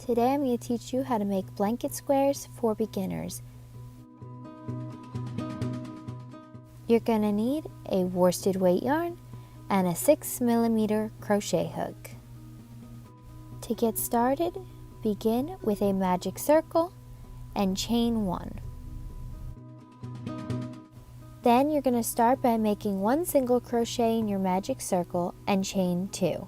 Today I'm going to teach you how to make blanket squares for beginners. You're going to need a worsted weight yarn and a 6mm crochet hook. To get started, begin with a magic circle and chain 1. Then you're going to start by making 1 single crochet in your magic circle and chain 2.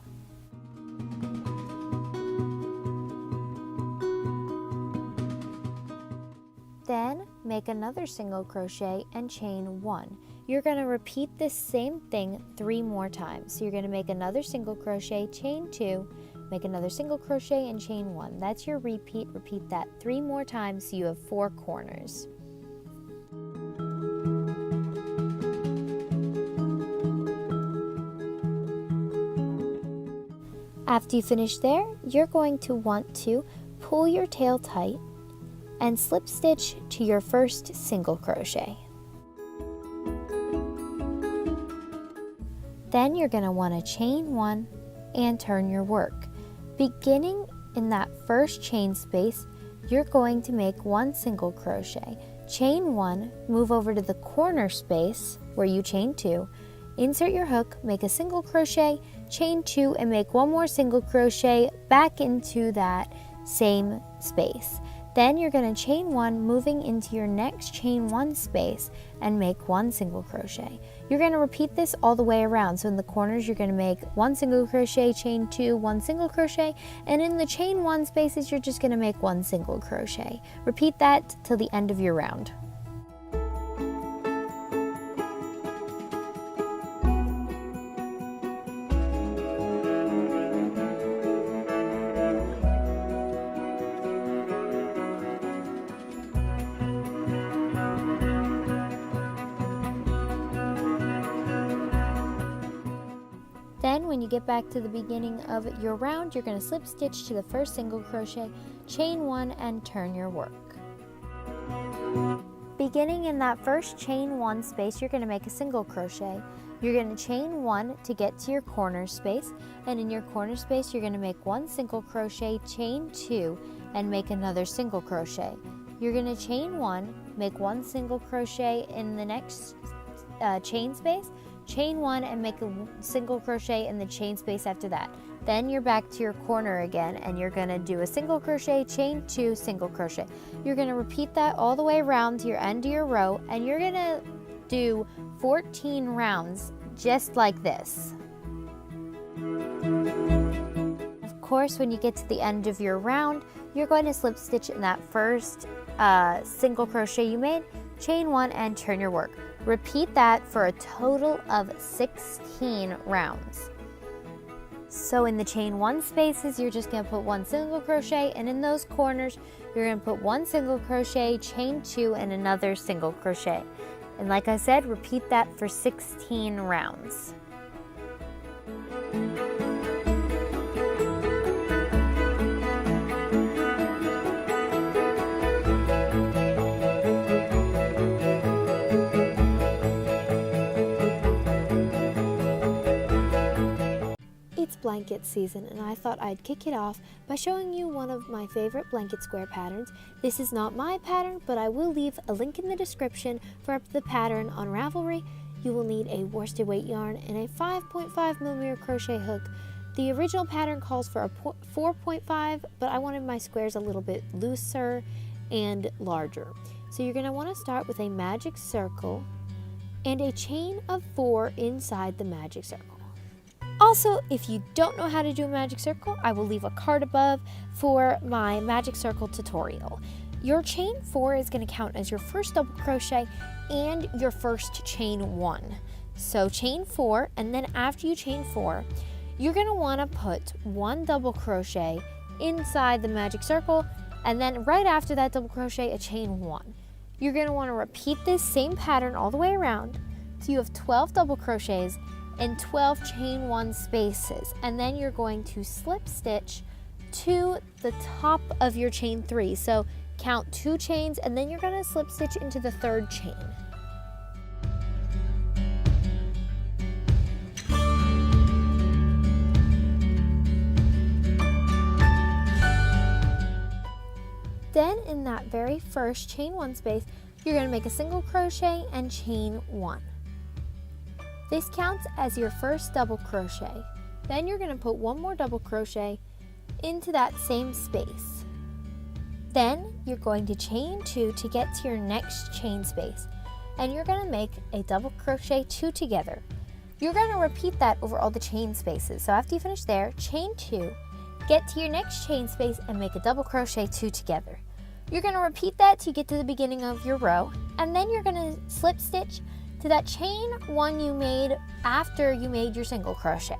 Then make another single crochet and chain 1. You're going to repeat this same thing 3 more times. So you're going to make another single crochet, chain 2, make another single crochet and chain 1. That's your repeat. Repeat that 3 more times so you have 4 corners. After you finish there, you're going to want to pull your tail tight and slip stitch to your first single crochet. Then you're going to want to chain 1 and turn your work. Beginning in that first chain space, you're going to make 1 single crochet. Chain 1, move over to the corner space where you chain 2, insert your hook, make a single crochet, chain 2, and make 1 more single crochet back into that same space. Then you're going to chain 1, moving into your next chain 1 space and make 1 single crochet. You're going to repeat this all the way around. So in the corners, you're going to make 1 single crochet, chain 2, 1 single crochet, and in the chain 1 spaces, you're just going to make 1 single crochet. Repeat that till the end of your round. Then when you get back to the beginning of your round, you're going to slip stitch to the first single crochet, chain 1, and turn your work. Beginning in that first chain 1 space, you're going to make a single crochet. You're going to chain 1 to get to your corner space, and in your corner space, you're going to make 1 single crochet, chain 2, and make another single crochet. You're going to chain 1, make 1 single crochet in the next chain space, chain 1 and make a single crochet in the chain space after that. Then you're back to your corner again and you're going to do a single crochet, chain 2, single crochet. You're going to repeat that all the way around to your end of your row, and you're going to do 14 rounds just like this. Of course, when you get to the end of your round, you're going to slip stitch in that first single crochet you made, chain 1, and turn your work. Repeat that for a total of 16 rounds. So in the chain 1 spaces, you're just going to put 1 single crochet, and in those corners, you're going to put 1 single crochet, chain 2, and another single crochet. And like I said, repeat that for 16 rounds. It's blanket season, and I thought I'd kick it off by showing you one of my favorite blanket square patterns. This is not my pattern, but I will leave a link in the description for the pattern on Ravelry. You will need a worsted weight yarn and a 5.5mm crochet hook. The original pattern calls for a 4.5, but I wanted my squares a little bit looser and larger. So you're going to want to start with a magic circle and a chain of 4 inside the magic circle. Also, if you don't know how to do a magic circle, I will leave a card above for my magic circle tutorial. Your chain 4 is going to count as your first double crochet and your first chain 1. So chain 4, and then after you chain 4, you're going to want to put 1 double crochet inside the magic circle, and then right after that double crochet, a chain 1. You're going to want to repeat this same pattern all the way around, so you have 12 double crochets and 12 chain 1 spaces, and then you're going to slip stitch to the top of your chain 3. So count 2 chains, and then you're going to slip stitch into the 3rd chain. Then in that very first chain 1 space, you're going to make a single crochet and chain 1. This counts as your first double crochet. Then you're going to put 1 more double crochet into that same space. Then you're going to chain 2 to get to your next chain space, and you're going to make a double crochet 2 together. You're going to repeat that over all the chain spaces. So after you finish there, chain 2, get to your next chain space and make a double crochet 2 together. You're going to repeat that till you get to the beginning of your row, and then you're going to slip stitch to that chain 1 you made after you made your single crochet.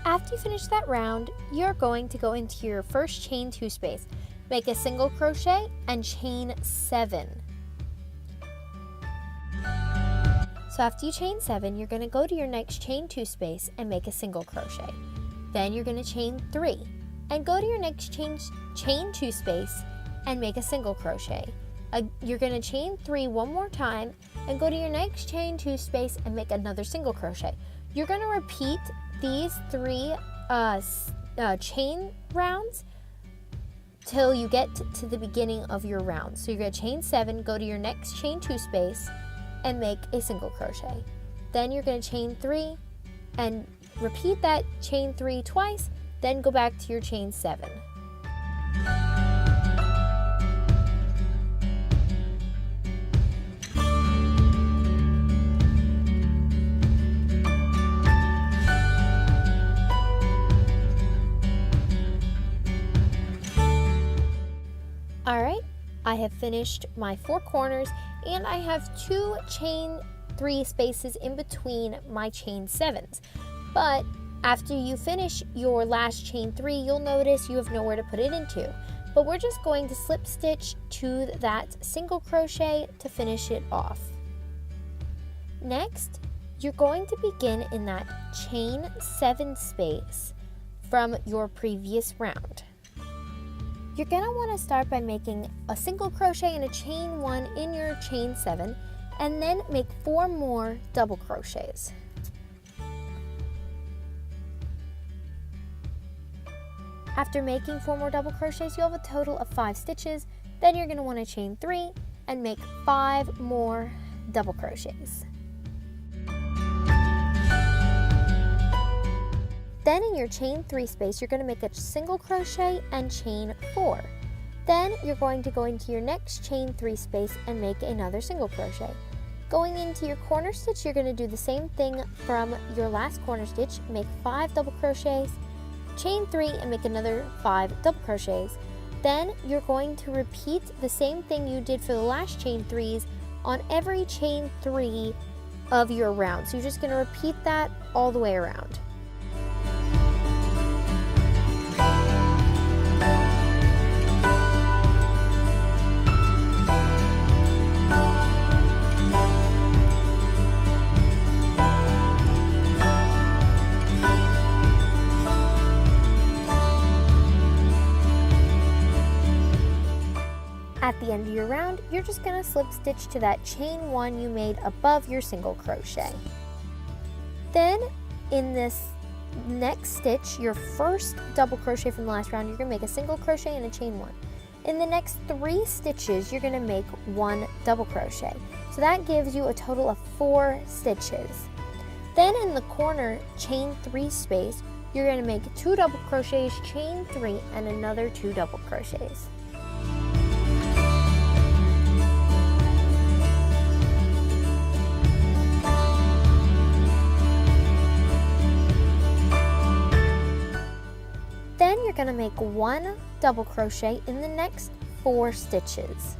After you finish that round, you're going to go into your first chain 2 space, make a single crochet and chain 7. So after you chain 7, you're going to go to your next chain 2 space and make a single crochet. Then you're going to chain 3 and go to your next chain 2 space and make a single crochet. You're going to chain 3 one more time and go to your next chain 2 space and make another single crochet. You're going to repeat these 3 chain rounds till you get to the beginning of your round. So you're going to chain 7, go to your next chain 2 space and make a single crochet. Then you're going to chain 3 and repeat that chain 3 twice, then go back to your chain 7. Alright, I have finished my 4 corners and I have 2 chain 3 spaces in between my chain 7s. But after you finish your last chain 3, you'll notice you have nowhere to put it into. But we're just going to slip stitch to that single crochet to finish it off. Next, you're going to begin in that chain 7 space from your previous round. You're going to want to start by making a single crochet and a chain 1 in your chain 7, and then make 4 more double crochets. After making 4 more double crochets, you'll have a total of 5 stitches. Then you're going to want to chain 3 and make 5 more double crochets. Then in your chain 3 space, you're going to make a single crochet and chain 4. Then you're going to go into your next chain 3 space and make another single crochet. Going into your corner stitch, you're going to do the same thing from your last corner stitch, make 5 double crochets, chain 3 and make another 5 double crochets. Then you're going to repeat the same thing you did for the last chain 3s on every chain 3 of your round. So you're just going to repeat that all the way around. At the end of your round, you're just going to slip stitch to that chain 1 you made above your single crochet. Then in this next stitch, your first double crochet from the last round, you're going to make a single crochet and a chain 1. In the next 3 stitches, you're going to make 1 double crochet. So that gives you a total of 4 stitches. Then in the corner chain 3 space, you're going to make 2 double crochets, chain 3 and another 2 double crochets. Then you're going to make 1 double crochet in the next 4 stitches.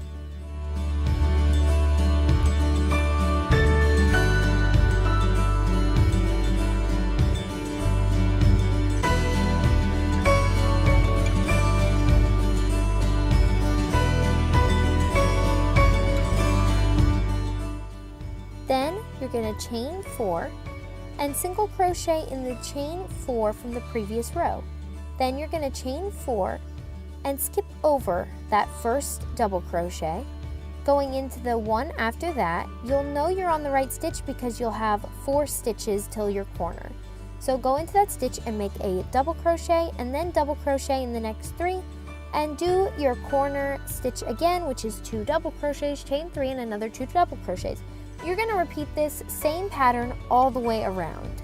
Then you're going to chain 4 and single crochet in the chain 4 from the previous row. Then you're going to chain 4 and skip over that first double crochet. Going into the one after that, you'll know you're on the right stitch because you'll have 4 stitches till your corner. So go into that stitch and make a double crochet and then double crochet in the next 3 and do your corner stitch again, which is 2 double crochets, chain 3 and another 2 double crochets. You're going to repeat this same pattern all the way around.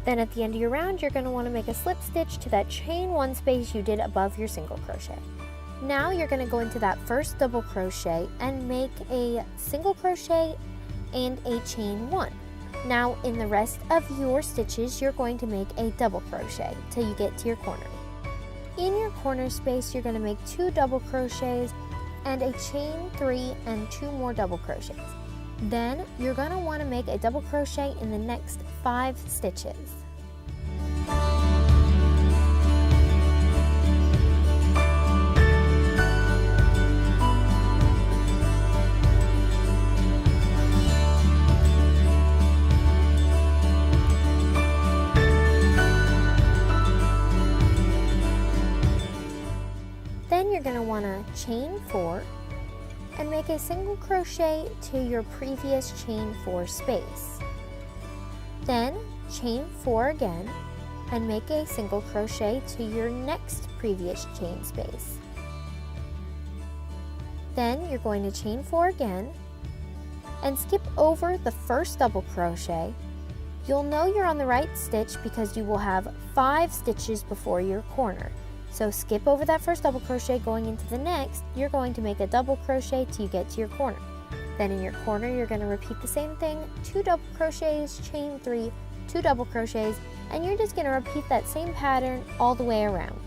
Then at the end of your round, you're going to want to make a slip stitch to that chain 1 space you did above your single crochet. Now you're going to go into that first double crochet and make a single crochet and a chain 1. Now in the rest of your stitches, you're going to make a double crochet till you get to your corner. In your corner space, you're going to make 2 double crochets and a chain 3 and 2 more double crochets. Then you're going to want to make a double crochet in the next 5 stitches. Then you're going to want to chain 4 and make a single crochet to your previous chain 4 space. Then chain 4 again and make a single crochet to your next previous chain space. Then you're going to chain 4 again and skip over the first double crochet. You'll know you're on the right stitch because you will have 5 stitches before your corner. So skip over that first double crochet. Going into the next, you're going to make a double crochet till you get to your corner. Then in your corner, you're going to repeat the same thing, 2 double crochets, chain 3, 2 double crochets, and you're just going to repeat that same pattern all the way around.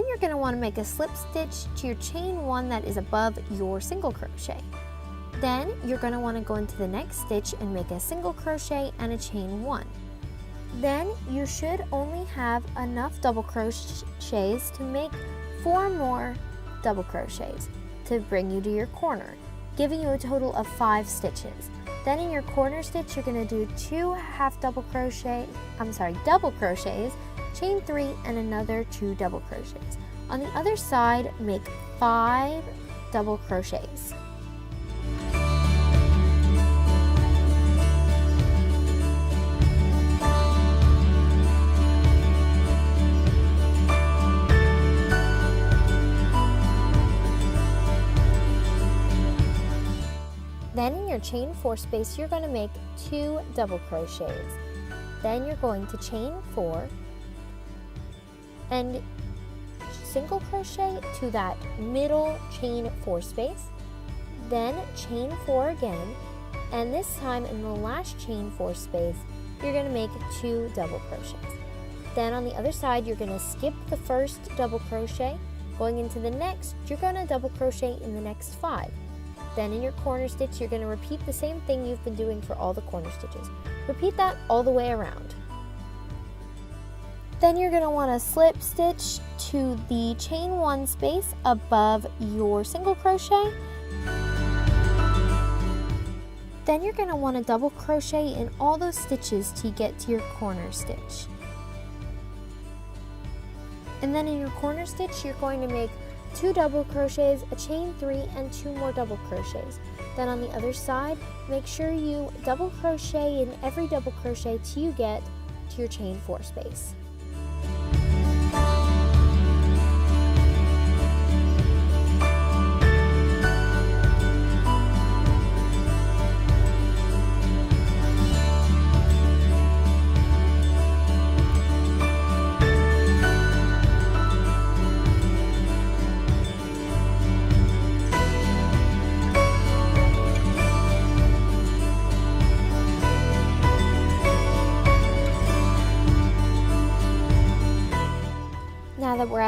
You're going to want to make a slip stitch to your chain 1 that is above your single crochet. Then you're going to want to go into the next stitch and make a single crochet and a chain 1. Then you should only have enough double crochets to make 4 more double crochets to bring you to your corner, giving you a total of 5 stitches. Then in your corner stitch, you're going to do 2 double crochets, chain 3 and another 2 double crochets. On the other side, make 5 double crochets. Then in your chain 4 space, you're going to make 2 double crochets. Then you're going to chain 4 and single crochet to that middle chain 4 space, then chain 4 again, and this time in the last chain 4 space, you're going to make 2 double crochets. Then on the other side, you're going to skip the first double crochet. Going into the next, you're going to double crochet in the next 5. Then in your corner stitch, you're going to repeat the same thing you've been doing for all the corner stitches. Repeat that all the way around. Then you're going to want to slip stitch to the chain 1 space above your single crochet. Then you're going to want to double crochet in all those stitches to get to your corner stitch. And then in your corner stitch, you're going to make 2 double crochets, a chain 3, and 2 more double crochets. Then on the other side, make sure you double crochet in every double crochet till you get to your chain 4 space.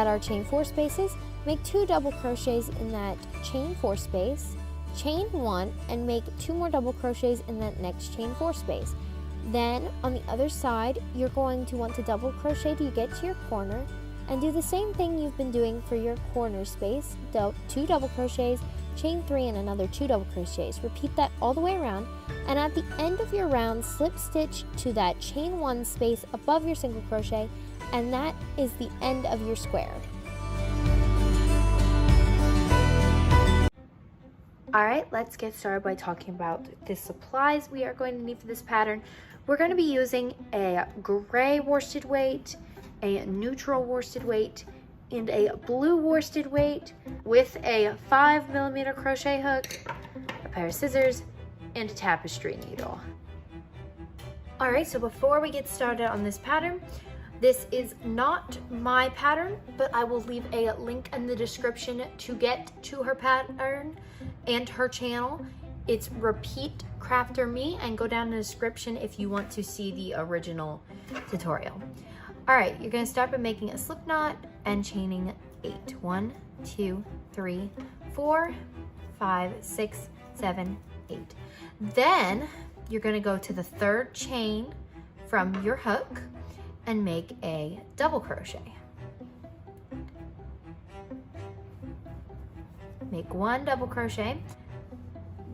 our chain 4 spaces, make 2 double crochets in that chain 4 space, chain 1, and make 2 more double crochets in that next chain 4 space. Then on the other side, you're going to want to double crochet to get to your corner, and do the same thing you've been doing for your corner space, 2 double crochets, chain 3, and another 2 double crochets. Repeat that all the way around, and at the end of your round, slip stitch to that chain 1 space above your single crochet, and that is the end of your square. Alright, let's get started by talking about the supplies we are going to need for this pattern. We're going to be using a gray worsted weight, a neutral worsted weight, and a blue worsted weight with a 5mm crochet hook, a pair of scissors, and a tapestry needle. Alright, so before we get started on this pattern, this is not my pattern, but I will leave a link in the description to get to her pattern and her channel. It's Repeat Crafter Me, and go down in the description if you want to see the original tutorial. All right, you're gonna start by making a slip knot and chaining 8. 1, 2, 3, 4, 5, 6, 7, 8. Then you're gonna go to the 3rd chain from your hook and make a double crochet. Make 1 double crochet.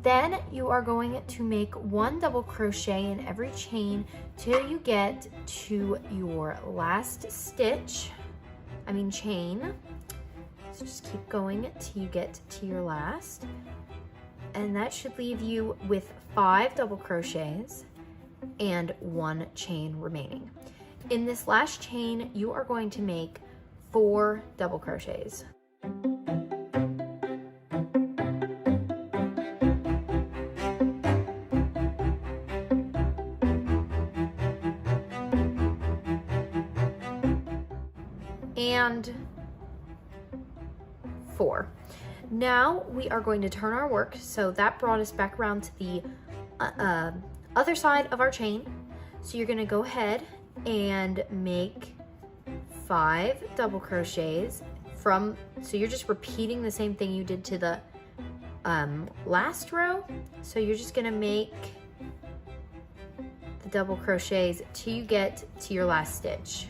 Then you are going to make 1 double crochet in every chain till you get to your last chain. So just keep going till you get to your last. And that should leave you with 5 double crochets and 1 chain remaining. In this last chain, you are going to make 4 double crochets. And 4. Now we are going to turn our work, so that brought us back around to the other side of our chain. So you're going to go ahead and make 5 double crochets so you're just repeating the same thing you did to the last row. So you're just going to make the double crochets till you get to your last stitch.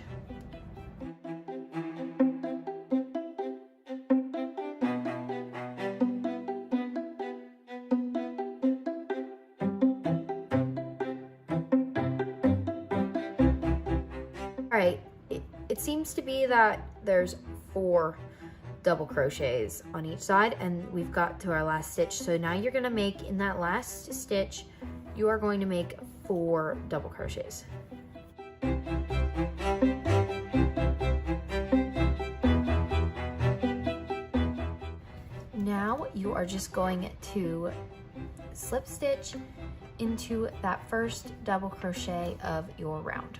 Alright, it seems to be that there's 4 double crochets on each side, and we've got to our last stitch. So now you're going to make, in that last stitch, you are going to make 4 double crochets. Now you are just going to slip stitch into that first double crochet of your round.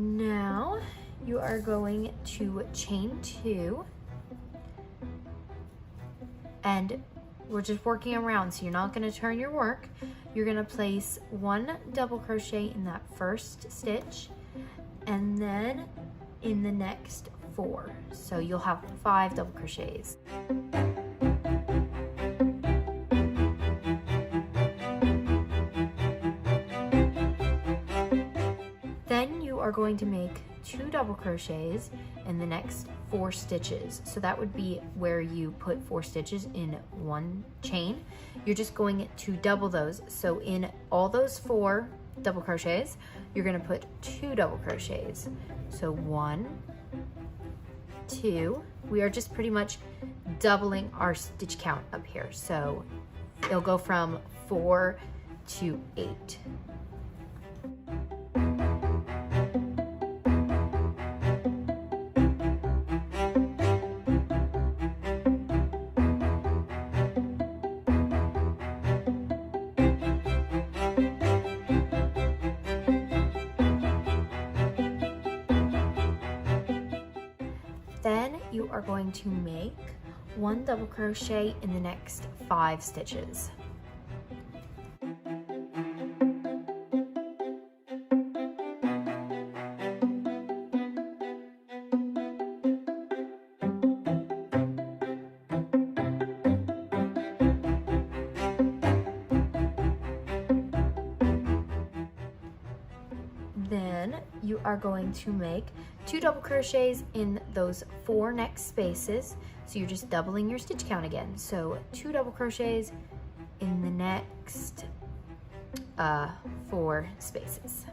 Now you are going to chain 2, and we're just working around, so you're not going to turn your work. You're going to place 1 double crochet in that first stitch, and then in the next 4. So you'll have 5 double crochets. Are going to make 2 double crochets in the next 4 stitches. So that would be where you put 4 stitches in 1 chain. You're just going to double those. So in all those 4 double crochets, you're going to put 2 double crochets. So 1, 2. We are just pretty much doubling our stitch count up here. So it'll go from 4 to 8. Then you are going to make 1 double crochet in the next 5 stitches. you are going to make 2 double crochets in those 4 next spaces. So you're just doubling your stitch count again. So 2 double crochets in the next 4 spaces.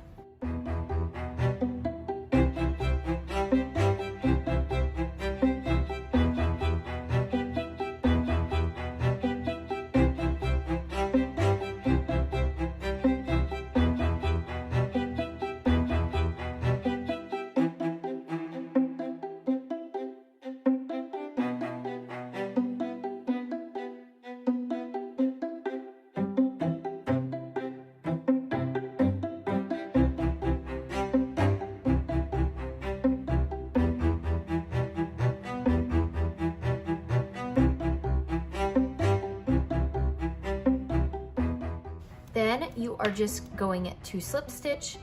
Then you are just going to slip stitch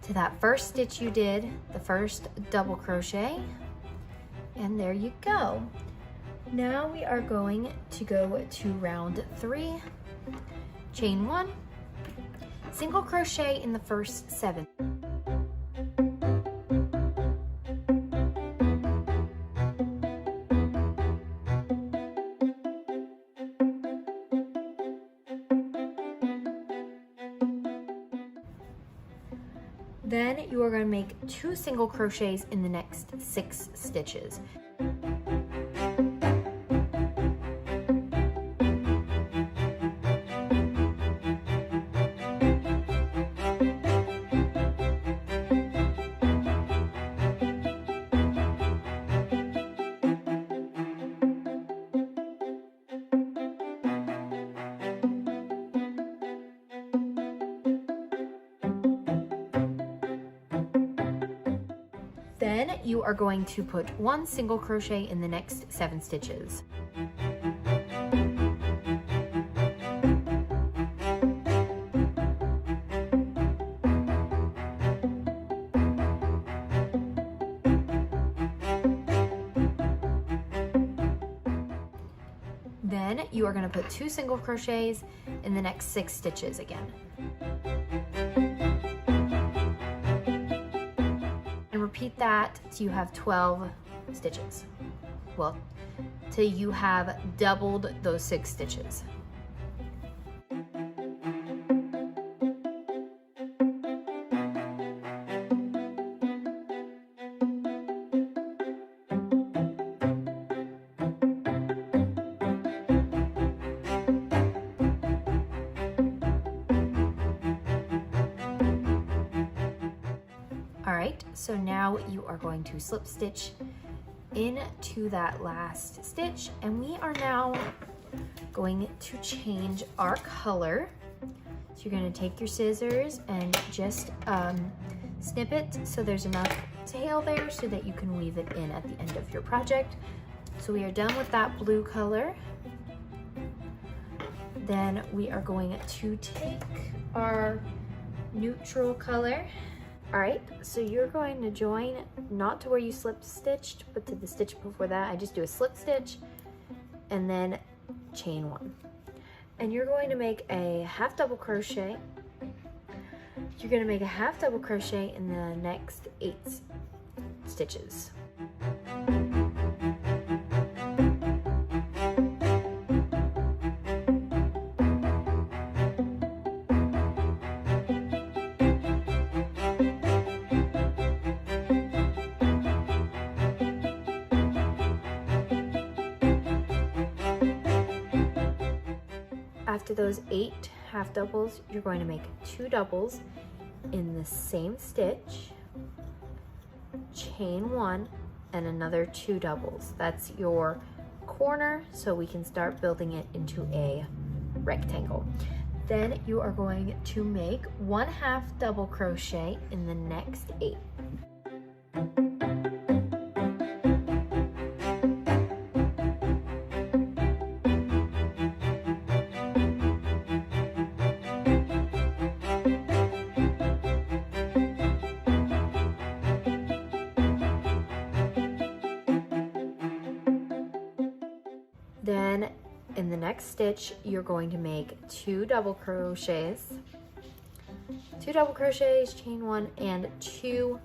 to that first stitch you did, the first double crochet, and there you go. Now we are going to go to round 3, chain 1, single crochet in the first 7. Then you are going to make 2 single crochets in the next 6 stitches. Then you are going to put 1 single crochet in the next 7 stitches. Then you are going to put 2 single crochets in the next 6 stitches again. Repeat that till you have 12 stitches. Well, till you have doubled those 6 stitches. Alright, so now you are going to slip stitch into that last stitch, and we are now going to change our color. So you're going to take your scissors and just snip it so there's enough tail there so that you can weave it in at the end of your project. So we are done with that blue color. Then we are going to take our neutral color. All right, so you're going to join not to where you slip stitched, but to the stitch before that. I just do a slip stitch and then chain 1. And you're going to make a half double crochet. You're going to make a half double crochet in the next 8 stitches. After those 8 half doubles, you're going to make 2 doubles in the same stitch, chain 1, and another 2 doubles. That's your corner, so we can start building it into a rectangle. Then you are going to make 1 half double crochet in the next 8. Then in the next stitch, you're going to make 2 double crochets, 2 double crochets, chain 1, and 2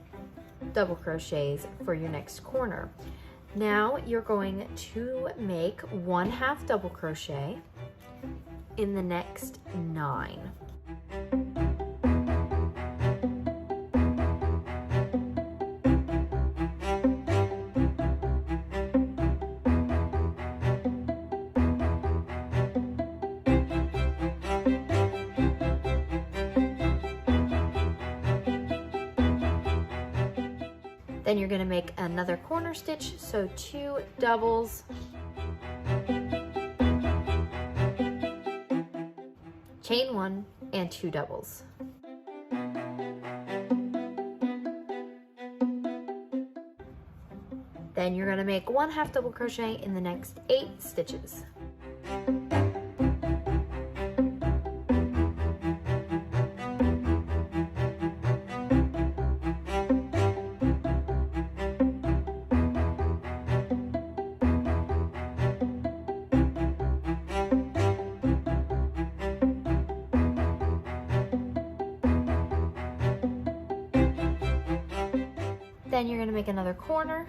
double crochets for your next corner. Now you're going to make 1/2 double crochet in the next 9. Then you're going to make another corner stitch, so 2 doubles, chain 1, and 2 doubles. Then you're going to make 1/2 double crochet in the next 8 stitches. Then you're going to make another corner.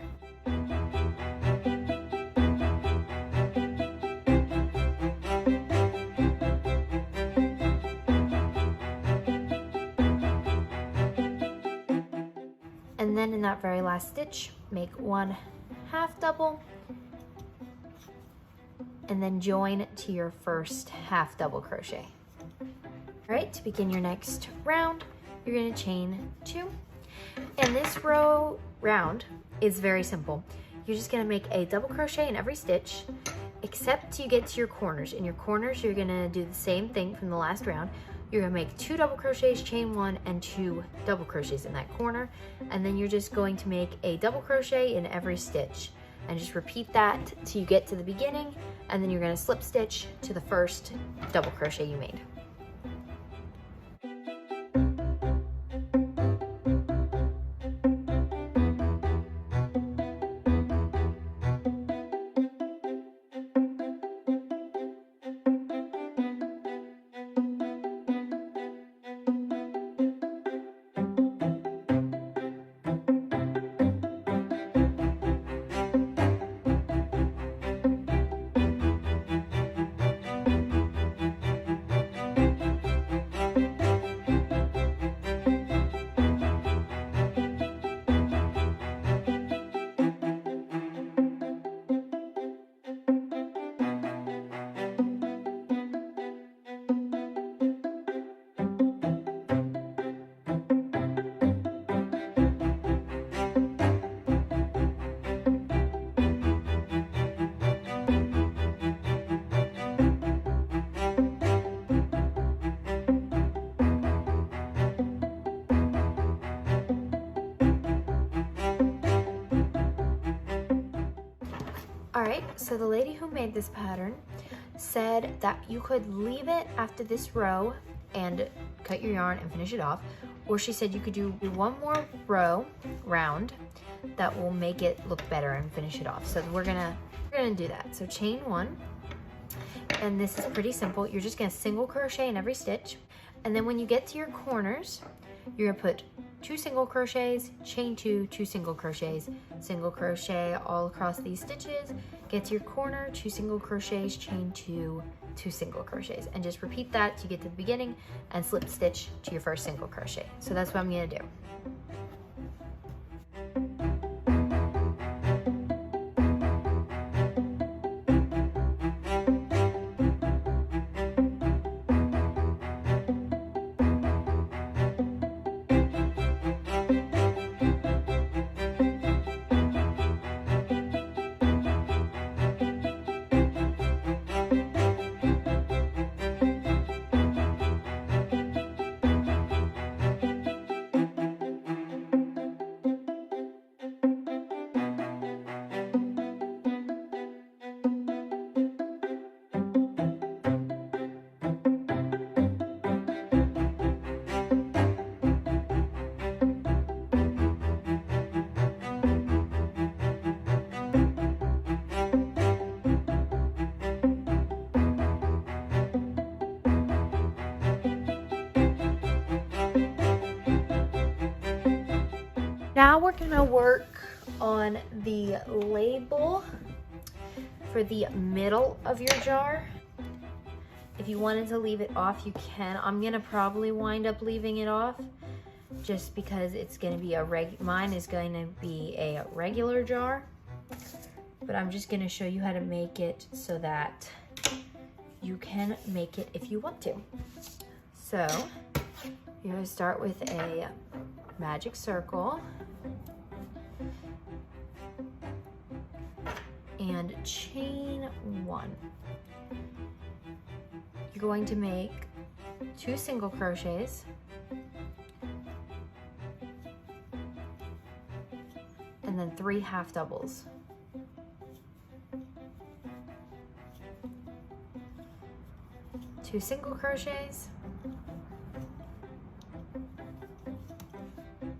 And then in that very last stitch, make 1/2 double, and then join to your first 1/2 double crochet. All right, to begin your next round, you're going to chain 2. And this round is very simple. You're just going to make a double crochet in every stitch, except you get to your corners. In your corners, you're going to do the same thing from the last round. You're going to make 2 double crochets, chain 1, and 2 double crochets in that corner. And then you're just going to make a double crochet in every stitch. And just repeat that till you get to the beginning, and then you're going to slip stitch to the first double crochet you made. All right, so the lady who made this pattern said that you could leave it after this row and cut your yarn and finish it off, or she said you could do one more round that will make it look better and finish it off. So we're gonna do that. So chain 1, and this is pretty simple. You're just gonna single crochet in every stitch, and then when you get to your corners, you're gonna put 2 single crochets, chain 2, 2 single crochets, single crochet all across these stitches, get to your corner, 2 single crochets, chain 2, 2 single crochets, and just repeat that to get to the beginning and slip stitch to your first single crochet. So that's what I'm gonna do. gonna work on the label for the middle of your jar. If you wanted to leave it off, you can. I'm gonna probably wind up leaving it off just because it's gonna be mine is going to be a regular jar, but I'm just gonna show you how to make it so that you can make it if you want to. So you're gonna start with a magic circle and chain 1. You're going to make 2 single crochets and then 3 half doubles. Two single crochets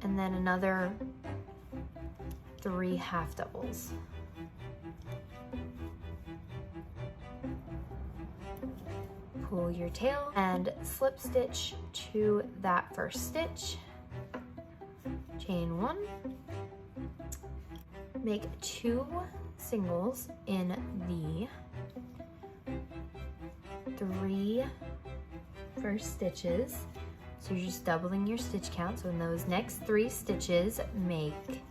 and then another 3 half doubles. Pull your tail and slip stitch to that first stitch. Chain 1. Make 2 singles in the 3 first stitches. So you're just doubling your stitch count. So in those next 3 stitches, make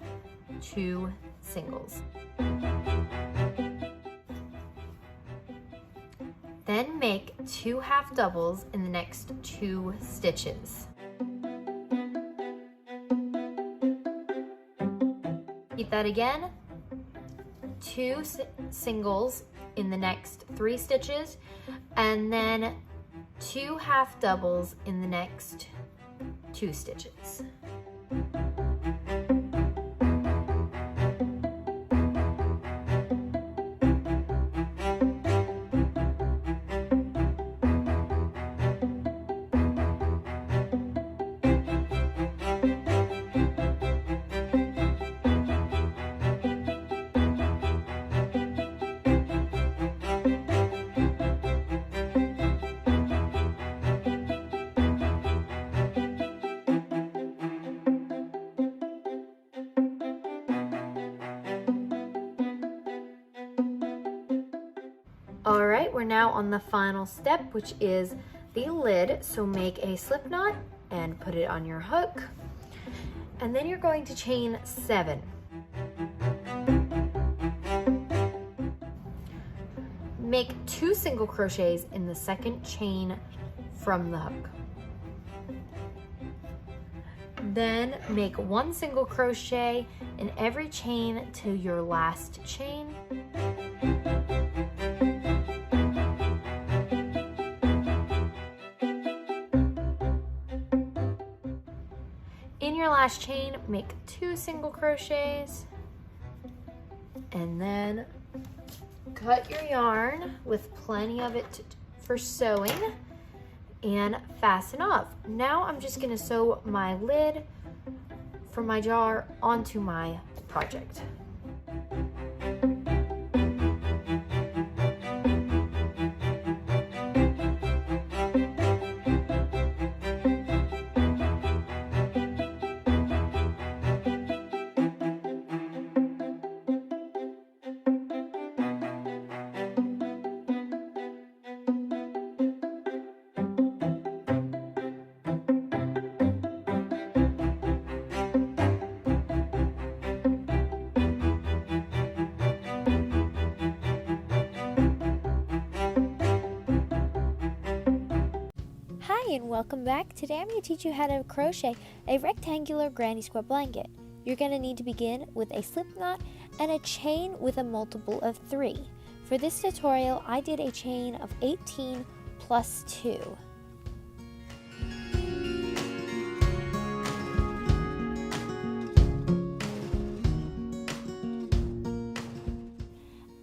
2 singles. Then make 2 half doubles in the next 2 stitches. Repeat that again. 2 singles in the next 3 stitches, and then 2 half doubles in the next 2 stitches. All right, we're now on the final step, which is the lid. So make a slip knot and put it on your hook. And then you're going to chain 7. Make 2 single crochets in the second chain from the hook. Then make 1 single crochet in every chain to your last chain. In your last chain, make 2 single crochets and then cut your yarn with plenty of it for sewing and fasten off. Now I'm just going to sew my lid for my jar onto my project. Hi and welcome back. Today I'm going to teach you how to crochet a rectangular granny square blanket. You're going to need to begin with a slip knot and a chain with a multiple of 3. For this tutorial I did a chain of 18 plus 2.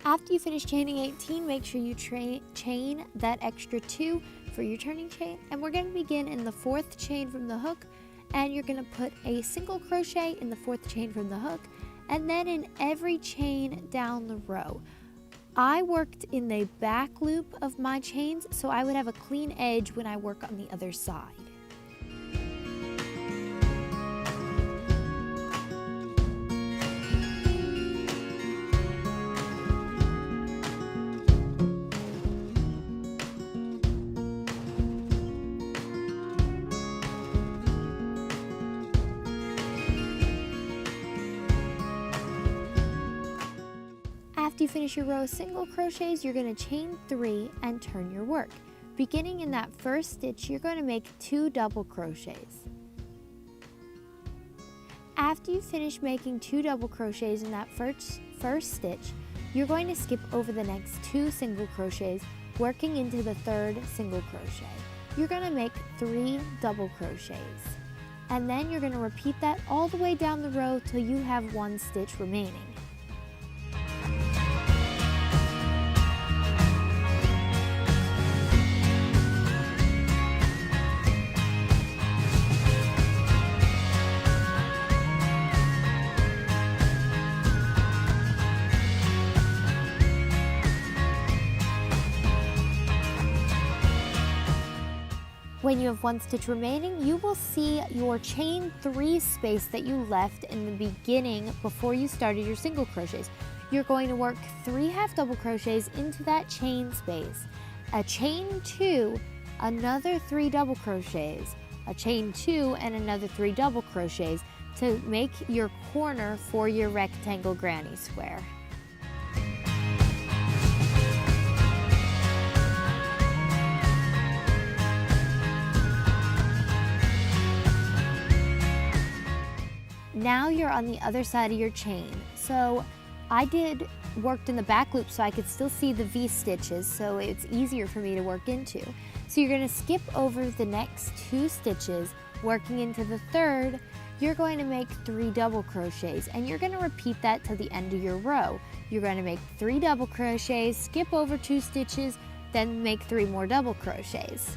After you finish chaining 18, make sure you chain that extra 2 for your turning chain, and we're going to begin in the 4th chain from the hook, and you're going to put a single crochet in the 4th chain from the hook, and then in every chain down the row. I worked in the back loop of my chains, so I would have a clean edge when I work on the other side. you finish your row of single crochets, you're going to chain 3 and turn your work. Beginning in that first stitch, you're going to make 2 double crochets. After you finish making 2 double crochets in that first stitch, you're going to skip over the next 2 single crochets, working into the 3rd single crochet. You're going to make 3 double crochets. And then you're going to repeat that all the way down the row till you have 1 stitch remaining. When you have 1 stitch remaining, you will see your chain 3 space that you left in the beginning before you started your single crochets. You're going to work 3 half double crochets into that chain space, a chain 2, another 3 double crochets, a chain 2 and another 3 double crochets to make your corner for your rectangle granny square. Now you're on the other side of your chain. So I worked in the back loop so I could still see the V stitches, so it's easier for me to work into. So you're going to skip over the next 2 stitches, working into the 3rd, you're going to make 3 double crochets, and you're going to repeat that till the end of your row. You're going to make 3 double crochets, skip over 2 stitches, then make 3 more double crochets.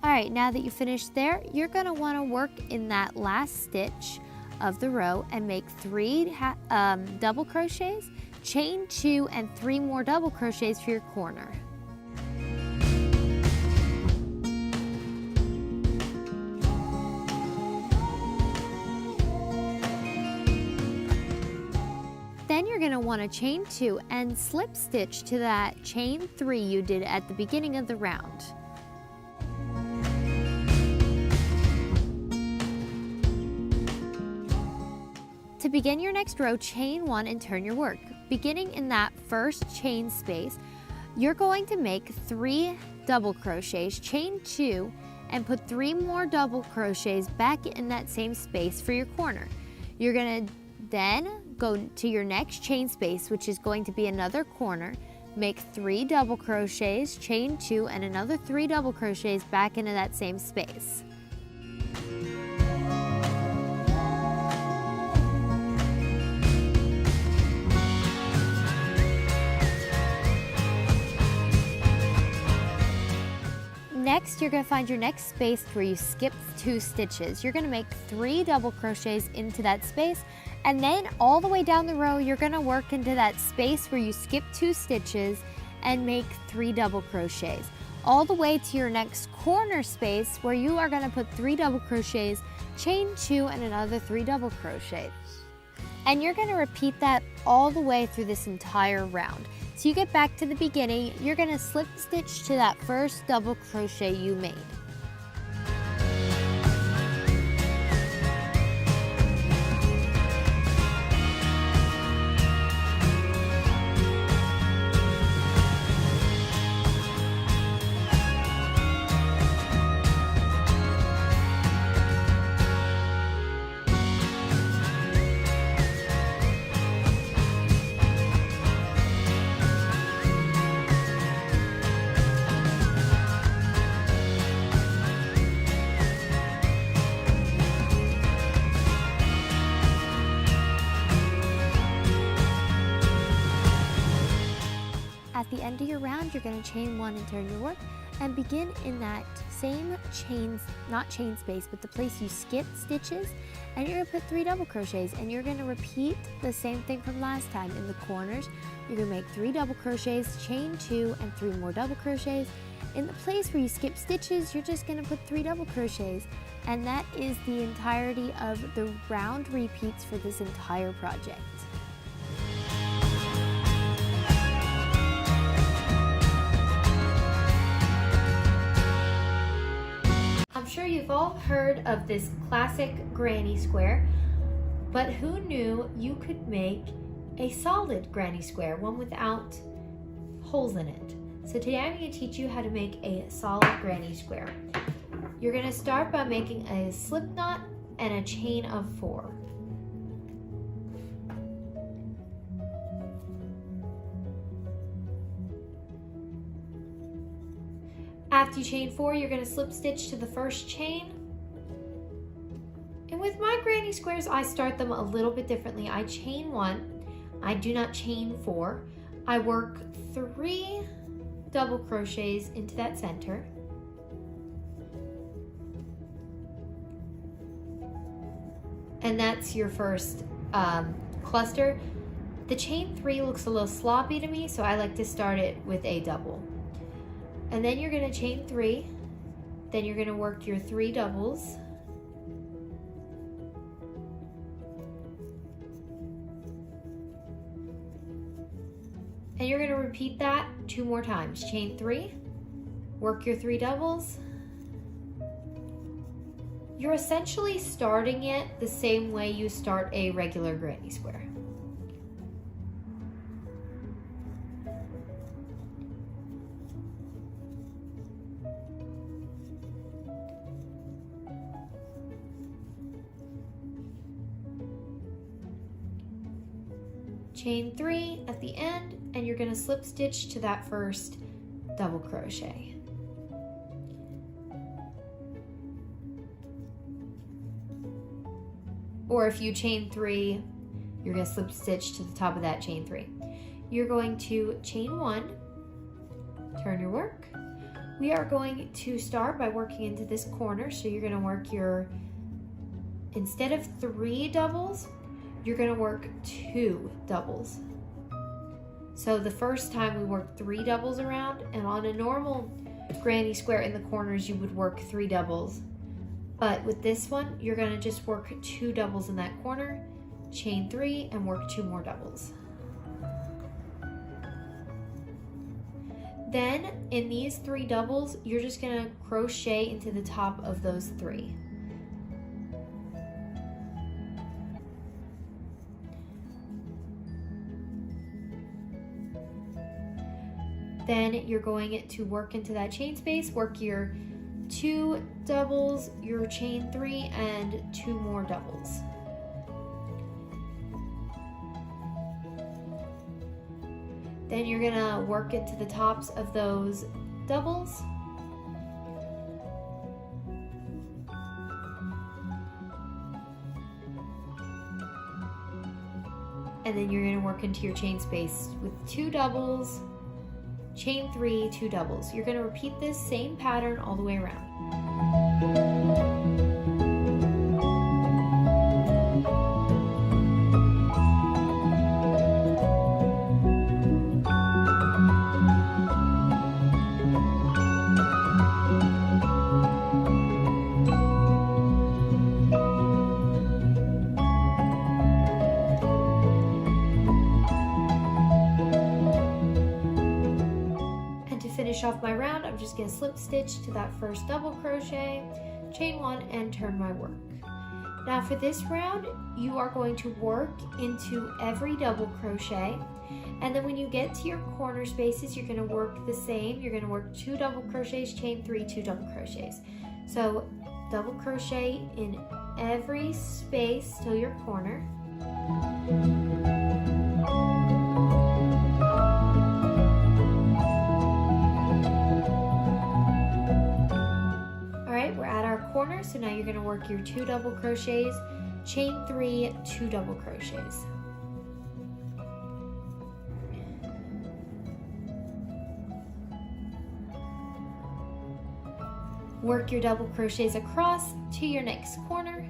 Alright, now that you finished there, you're going to want to work in that last stitch of the row and make 3 double crochets, chain 2 and 3 more double crochets for your corner. Then you're going to want to chain 2 and slip stitch to that chain 3 you did at the beginning of the round. To begin your next row, chain 1 and turn your work. Beginning in that first chain space, you're going to make 3 double crochets, chain 2, and put 3 more double crochets back in that same space for your corner. You're going to then go to your next chain space, which is going to be another corner, make 3 double crochets, chain 2, and another 3 double crochets back into that same space. Next, you're going to find your next space where you skip 2 stitches. You're going to make 3 double crochets into that space, and then all the way down the row, you're going to work into that space where you skip 2 stitches and make 3 double crochets. All the way to your next corner space where you are going to put 3 double crochets, chain 2, and another 3 double crochets. And you're going to repeat that all the way through this entire round. So you get back to the beginning, you're going to slip stitch to that first double crochet you made. At the end of your round, you're going to chain 1 and turn your work and begin in that same not chain space, but the place you skipped stitches, and you're going to put 3 double crochets, and you're going to repeat the same thing from last time. In the corners, you're going to make 3 double crochets, chain 2, and 3 more double crochets, In the place where you skip stitches, you're just going to put 3 double crochets, and that is the entirety of the round repeats for this entire project. I'm sure you've all heard of this classic granny square, but who knew you could make a solid granny square, one without holes in it? So today I'm going to teach you how to make a solid granny square. You're going to start by making a slip knot and a chain of 4. After you chain 4, you're going to slip stitch to the first chain. And with my granny squares, I start them a little bit differently. I chain 1, I do not chain 4. I work 3 double crochets into that center. And that's your first cluster. The chain 3 looks a little sloppy to me, so I like to start it with a double. And then you're going to chain 3, then you're going to work your 3 doubles. And you're going to repeat that 2 more times. Chain 3, work your 3 doubles. You're essentially starting it the same way you start a regular granny square. Chain 3 at the end, and you're going to slip stitch to that first double crochet. Or if you chain 3, you're going to slip stitch to the top of that chain 3. You're going to chain 1, turn your work. We are going to start by working into this corner, so you're going to work your, instead of 3 doubles, you're going to work 2 doubles. So the first time we worked 3 doubles around, and on a normal granny square in the corners you would work 3 doubles. But with this one, you're going to just work 2 doubles in that corner, chain 3, and work 2 more doubles. Then in these 3 doubles, you're just going to crochet into the top of those 3. Then you're going to work into that chain space, work your 2 doubles, your chain 3, and 2 more doubles. Then you're gonna work into the tops of those doubles. And then you're gonna work into your chain space with 2 doubles, chain 3, 2 doubles. You're going to repeat this same pattern all the way around. Finish off my round, I'm just going to slip stitch to that first double crochet, chain 1, and turn my work. Now for this round, you are going to work into every double crochet, and then when you get to your corner spaces, you're going to work the same. You're going to work 2 double crochets, chain 3, 2 double crochets. So double crochet in every space till your corner. Corner, so now you're going to work your 2 double crochets, chain 3, 2 double crochets. Work your double crochets across to your next corner.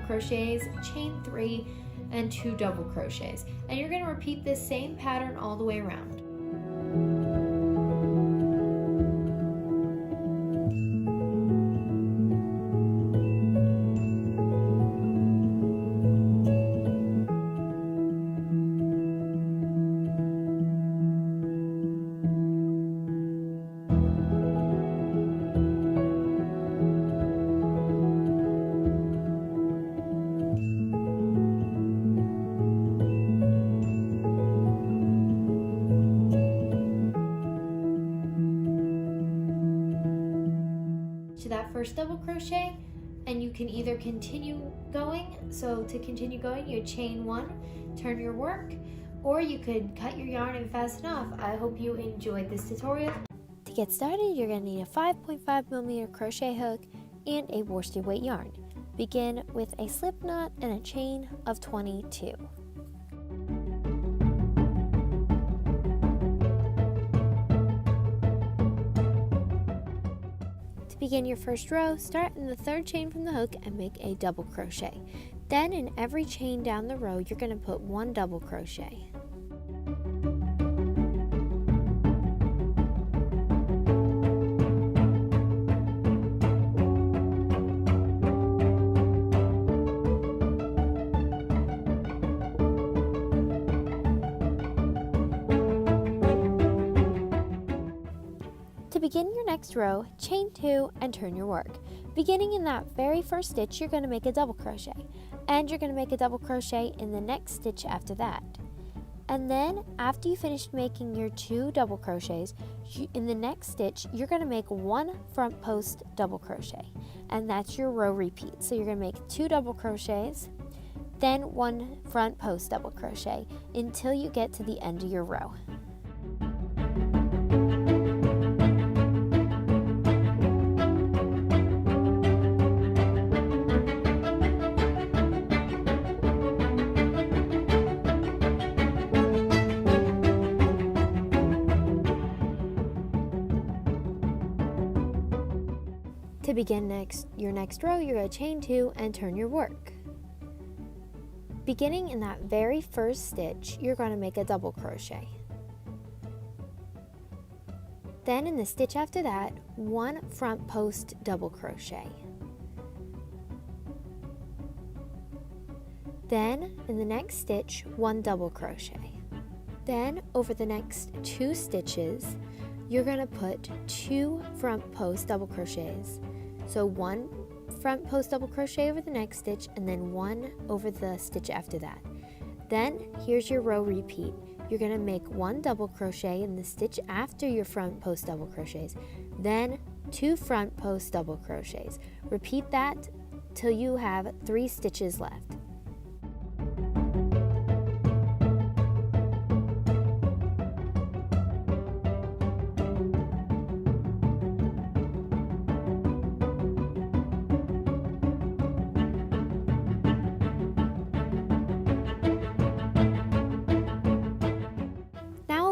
crochets, chain 3, and 2 double crochets. And you're going to repeat this same pattern all the way around. To that first double crochet, and you can either continue going. So to continue going, you chain 1, turn your work, or you could cut your yarn and fasten off. I hope you enjoyed this tutorial. To get started, you're going to need a 5.5mm crochet hook and a worsted weight yarn. Begin with a slip knot and a chain of 22. To begin your first row, start in the 3rd chain from the hook and make a double crochet. Then in every chain down the row, you're going to put 1 double crochet. To begin your next row, chain 2 and turn your work. Beginning in that very first stitch, you're going to make a double crochet, and you're going to make a double crochet in the next stitch after that. And then after you finish making your 2 double crochets, in the next stitch, you're going to make 1 front post double crochet, and that's your row repeat. So you're going to make 2 double crochets, then 1 front post double crochet until you get to the end of your row. To begin your next row, you're going to chain 2 and turn your work. Beginning in that very first stitch, you're going to make a double crochet. Then in the stitch after that, 1 front post double crochet. Then in the next stitch, 1 double crochet. Then over the next 2 stitches, you're going to put 2 front post double crochets. So 1 front post double crochet over the next stitch, and then 1 over the stitch after that. Then here's your row repeat. You're going to make 1 double crochet in the stitch after your front post double crochets, then 2 front post double crochets. Repeat that till you have 3 stitches left.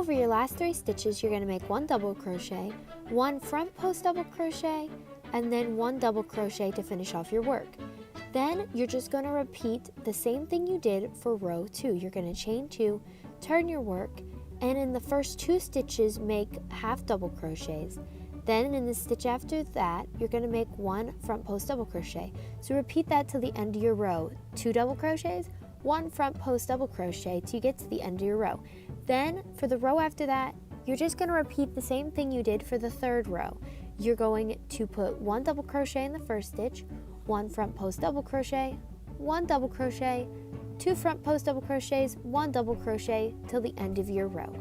For your last 3 stitches, you're going to make 1 double crochet, 1 front post double crochet, and then 1 double crochet to finish off your work. Then you're just going to repeat the same thing you did for row 2. You're going to chain 2, turn your work, and in the first 2 stitches make half double crochets. Then in the stitch after that, you're going to make 1 front post double crochet. So repeat that till the end of your row. 2 double crochets, 1 front post double crochet till you get to the end of your row. Then for the row after that, you're just going to repeat the same thing you did for the 3rd row. You're going to put 1 double crochet in the first stitch, 1 front post double crochet, 1 double crochet, 2 front post double crochets, 1 double crochet till the end of your row.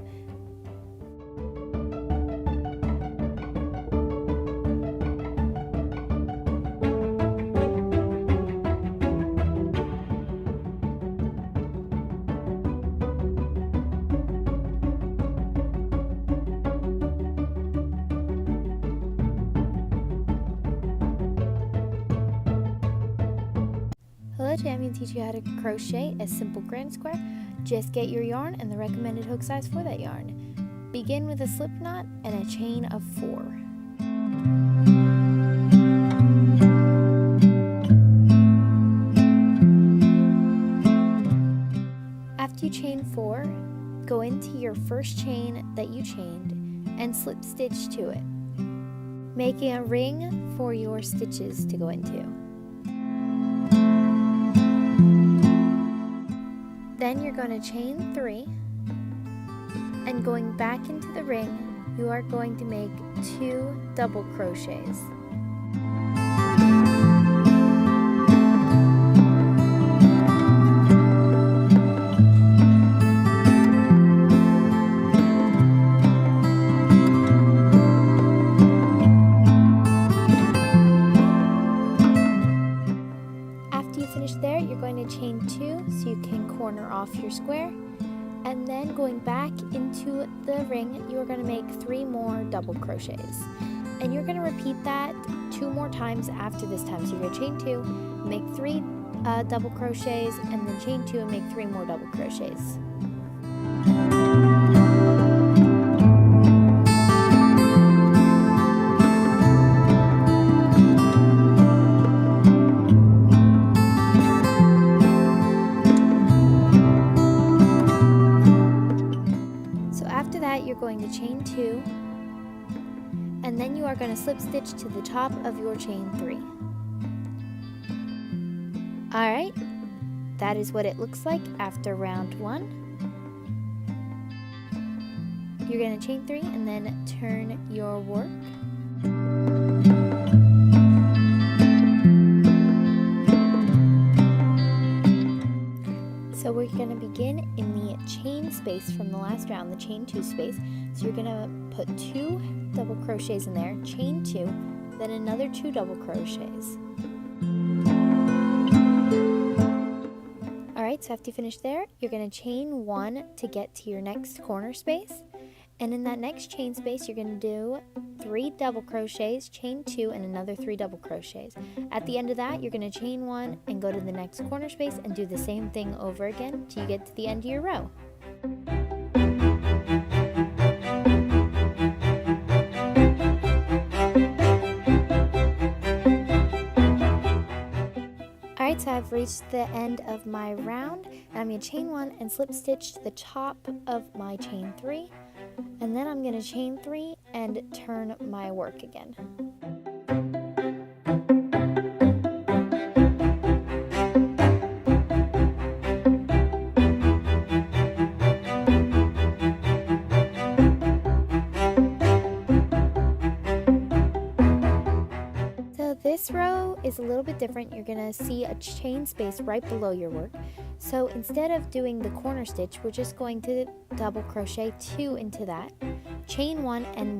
Today I'm going to teach you how to crochet a simple grand square. Just get your yarn and the recommended hook size for that yarn. Begin with a slip knot and a chain of 4. chain 4, go into your first chain that you chained and slip stitch to it, making a ring for your stitches to go into. Then you're going to chain 3, and going back into the ring, you are going to make 2 double crochets. There, you're going to chain 2 so you can corner off your square, and then going back into the ring, you are going to make 3 more double crochets, and you're going to repeat that 2 more times after this time. So you're going to chain 2, make 3 double crochets, and then chain 2 and make 3 more double crochets. You're going to chain 2, and then you are going to slip stitch to the top of your chain 3. Alright, that is what it looks like after round 1. You're going to chain 3 and then turn your work. So we're going to begin in the chain space from the last round, the chain 2 space. So you're going to put 2 double crochets in there, chain 2, then another 2 double crochets. Alright, so after you finish there, you're going to chain 1 to get to your next corner space. And in that next chain space, you're going to do 3 double crochets, chain 2, and another 3 double crochets. At the end of that, you're going to chain 1 and go to the next corner space and do the same thing over again till you get to the end of your row. Alright, so I've reached the end of my round, and I'm going to chain 1 and slip stitch to the top of my chain 3. And then I'm going to chain 3 and turn my work again. So this row is a little bit different. You're going to see a chain space right below your work. So instead of doing the corner stitch, we're just going to double crochet 2 into that, chain 1, and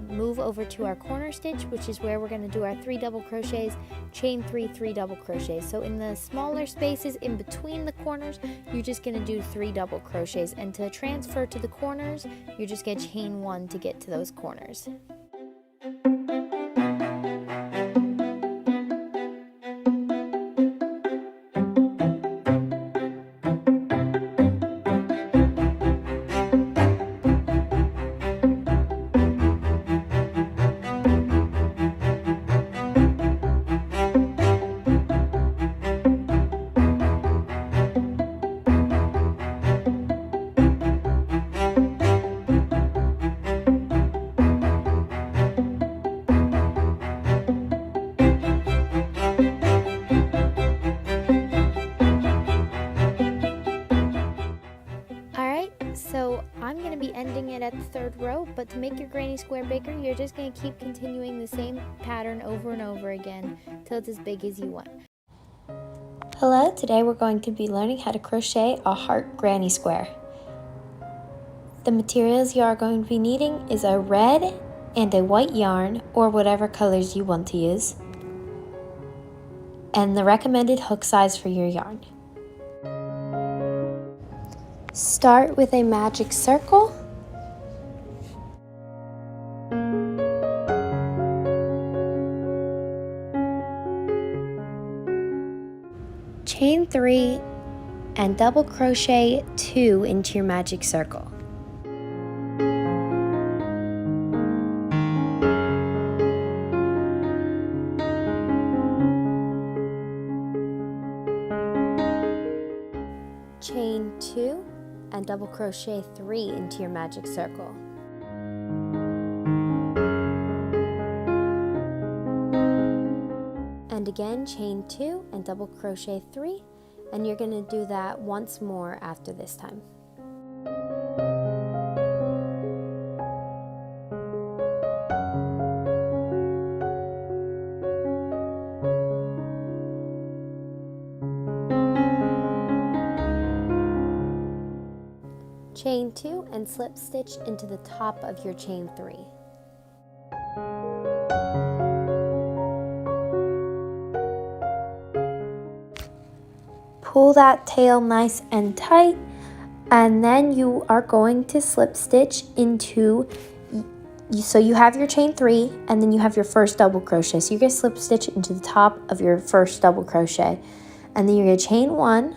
move over to our corner stitch, which is where we're going to do our 3 double crochets, chain 3, 3 double crochets. So in the smaller spaces in between the corners, you're just going to do 3 double crochets, and to transfer to the corners, you're just going to chain 1 to get to those corners. So I'm going to be ending it at the 3rd row, but to make your granny square bigger, you're just going to keep continuing the same pattern over and over again till it's as big as you want. Hello, today we're going to be learning how to crochet a heart granny square. The materials you are going to be needing is a red and a white yarn, or whatever colors you want to use, and the recommended hook size for your yarn. Start with a magic circle. Chain 3 and double crochet 2 into your magic circle. Chain 2 double crochet 3 into your magic circle. And again, chain 2 and double crochet 3, and you're going to do that once more after this time. Chain 2 and slip stitch into the top of your chain 3. Pull that tail nice and tight, and then you are going to slip stitch into, so you have your chain 3 and then you have your first double crochet. So you're going to slip stitch into the top of your first double crochet, and then you're going to chain 1.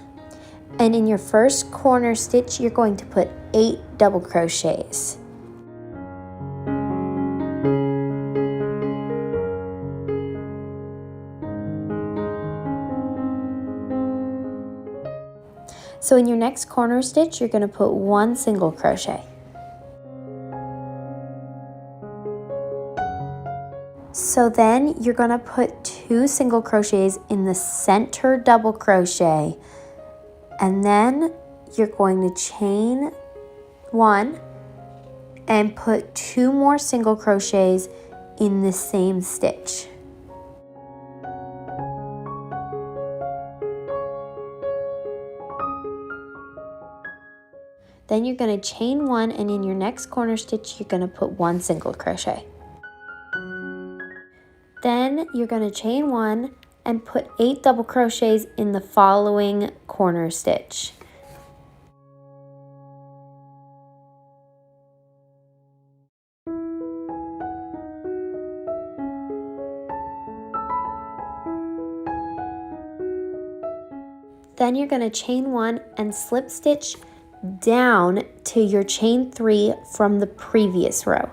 And in your first corner stitch, you're going to put 8 double crochets. So in your next corner stitch, you're going to put 1 single crochet. So then you're going to put 2 single crochets in the center double crochet. And then you're going to chain 1 and put 2 more single crochets in the same stitch. Then you're going to chain 1, and in your next corner stitch you're going to put 1 single crochet. Then you're going to chain 1 and put 8 double crochets in the following corner stitch. Then you're going to chain 1 and slip stitch down to your chain 3 from the previous row.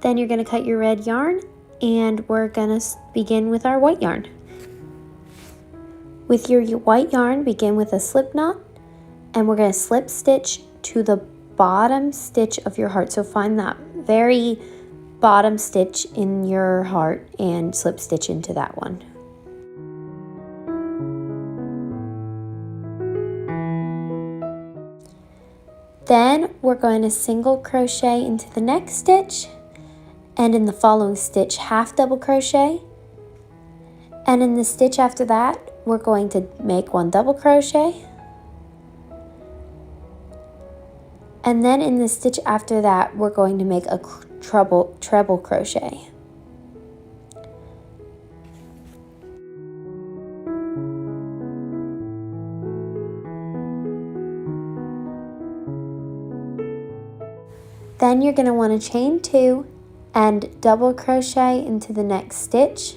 Then you're going to cut your red yarn, and we're going to begin with our white yarn. With your white yarn, begin with a slip knot, and we're going to slip stitch to the bottom stitch of your heart. So find that very bottom stitch in your heart and slip stitch into that one. Then we're going to single crochet into the next stitch, and in the following stitch half double crochet, and in the stitch after that we're going to make 1 double crochet, and then in the stitch after that we're going to make a treble crochet. Then you're going to want to chain 2 and double crochet into the next stitch,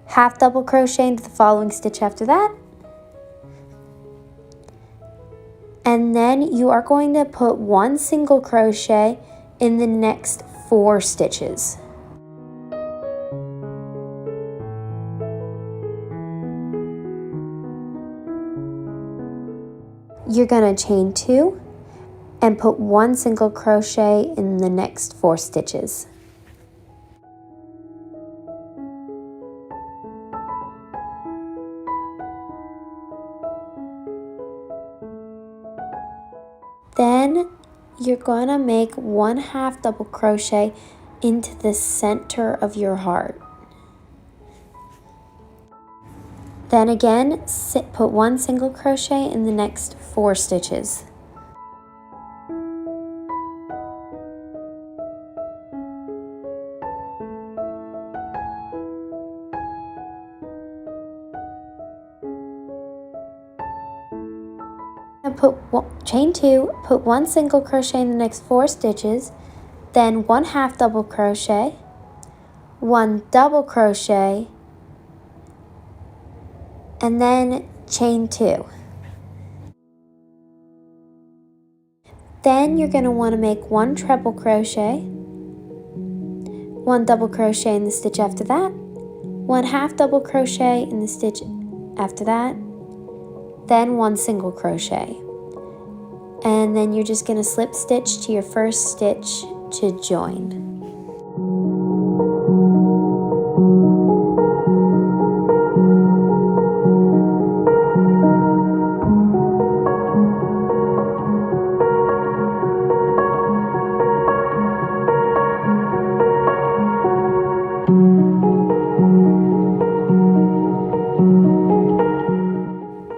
half double crochet into the following stitch after that, and then you are going to put 1 single crochet in the next 4 stitches. You're going to chain 2 and put 1 single crochet in the next 4 stitches. Then you're going to make 1/2 double crochet into the center of your heart. Then again, put 1 single crochet in the next 4 stitches. Chain 2, put 1 single crochet in the next 4 stitches, then 1/2 double crochet, 1 double crochet, and then chain 2. Then you're going to want to make 1 treble crochet, 1 double crochet in the stitch after that, 1 half double crochet in the stitch after that, then 1 single crochet. And then you're just going to slip stitch to your first stitch to join.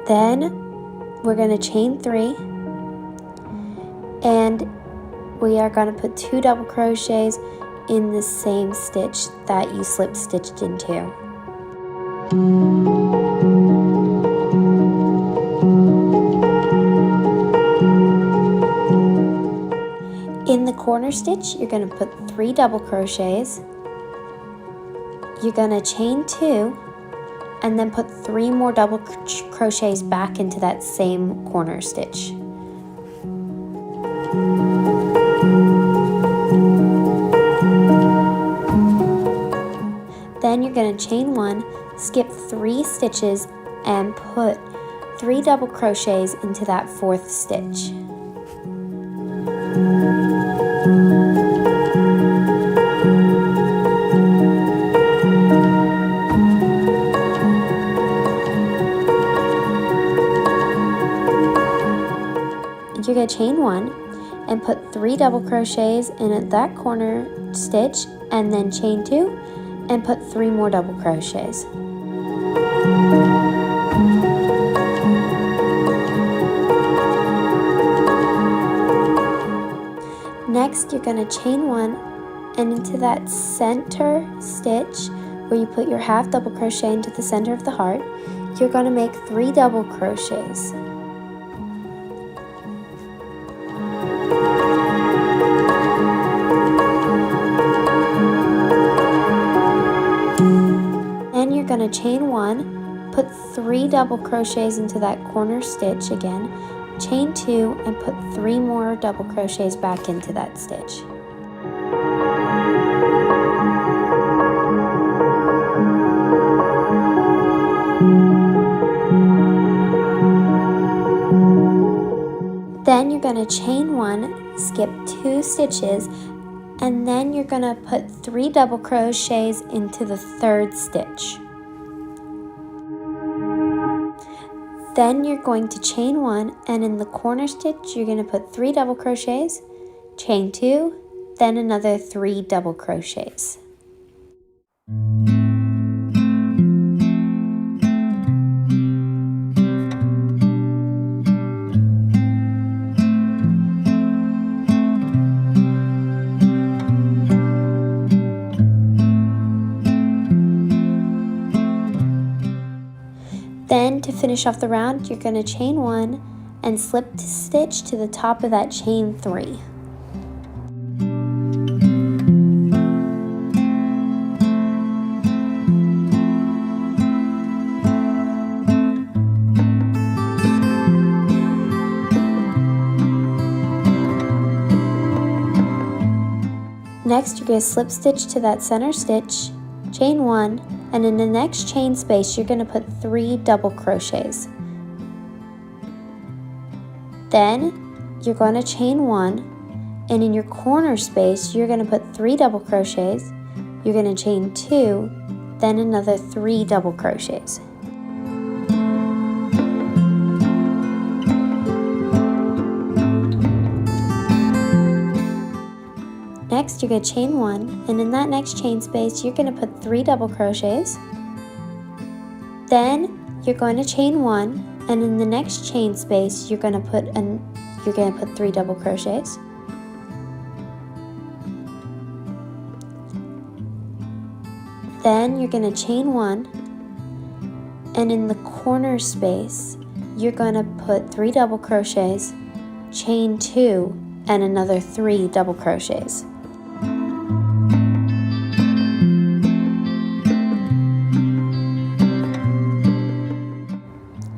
Then we're going to chain 3, and we are going to put 2 double crochets in the same stitch that you slip stitched into. In the corner stitch, you're going to put 3 double crochets. You're going to chain 2 and then put 3 more double crochets back into that same corner stitch. Then you're going to chain 1, skip 3 stitches, and put 3 double crochets into that 4th stitch. You're going to chain 1 and put 3 double crochets in that corner stitch, and then chain 2 and put 3 more double crochets. Next, you're going to chain 1 and into that center stitch where you put your half double crochet into the center of the heart, you're going to make 3 double crochets. You're going to chain 1, put 3 double crochets into that corner stitch again, chain 2 and put 3 more double crochets back into that stitch. Then you're going to chain 1, skip 2 stitches, and then you're going to put 3 double crochets into the 3rd stitch. Then you're going to chain 1, and in the corner stitch you're going to put 3 double crochets, chain 2, then another 3 double crochets. Then to finish off the round, you're going to chain 1 and slip stitch to the top of that chain 3. Next, you're going to slip stitch to that center stitch, chain 1, and in the next chain space, you're going to put 3 double crochets. Then, you're going to chain 1, and in your corner space, you're going to put 3 double crochets. You're going to chain 2, then another 3 double crochets. Next, you're going to chain 1, and in that next chain space, you're going to put 3 double crochets. Then, you're going to chain 1, and in the next chain space, you're going to put 3 double crochets. Then, you're going to chain 1, and in the corner space, you're going to put 3 double crochets, chain 2, and another 3 double crochets.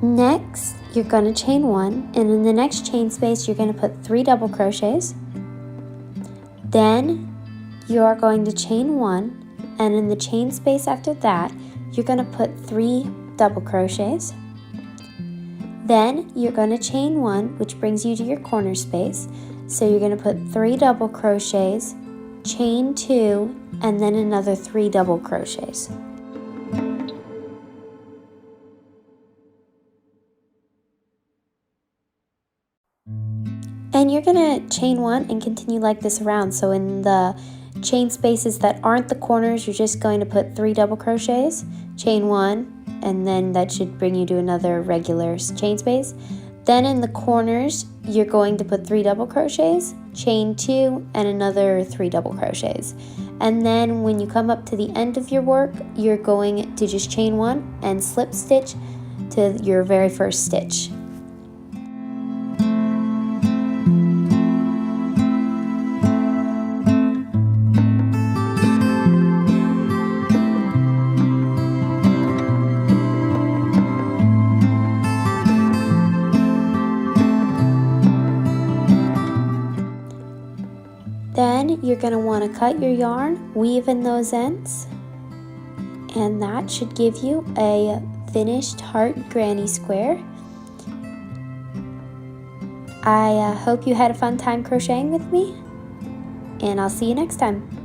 Next, you're going to chain 1, and in the next chain space you're going to put 3 double crochets. Then you are going to chain 1, and in the chain space after that you're going to put 3 double crochets. Then you're going to chain 1, which brings you to your corner space. So you're going to put 3 double crochets, chain 2, and then another 3 double crochets. And you're going to chain 1 and continue like this around. So in the chain spaces that aren't the corners, you're just going to put 3 double crochets, chain 1, and then that should bring you to another regular chain space. Then in the corners, you're going to put 3 double crochets, chain 2, and another 3 double crochets. And then when you come up to the end of your work, you're going to just chain 1 and slip stitch to your very first stitch. Then you're going to want to cut your yarn, weave in those ends, and that should give you a finished heart granny square. I hope you had a fun time crocheting with me, and I'll see you next time.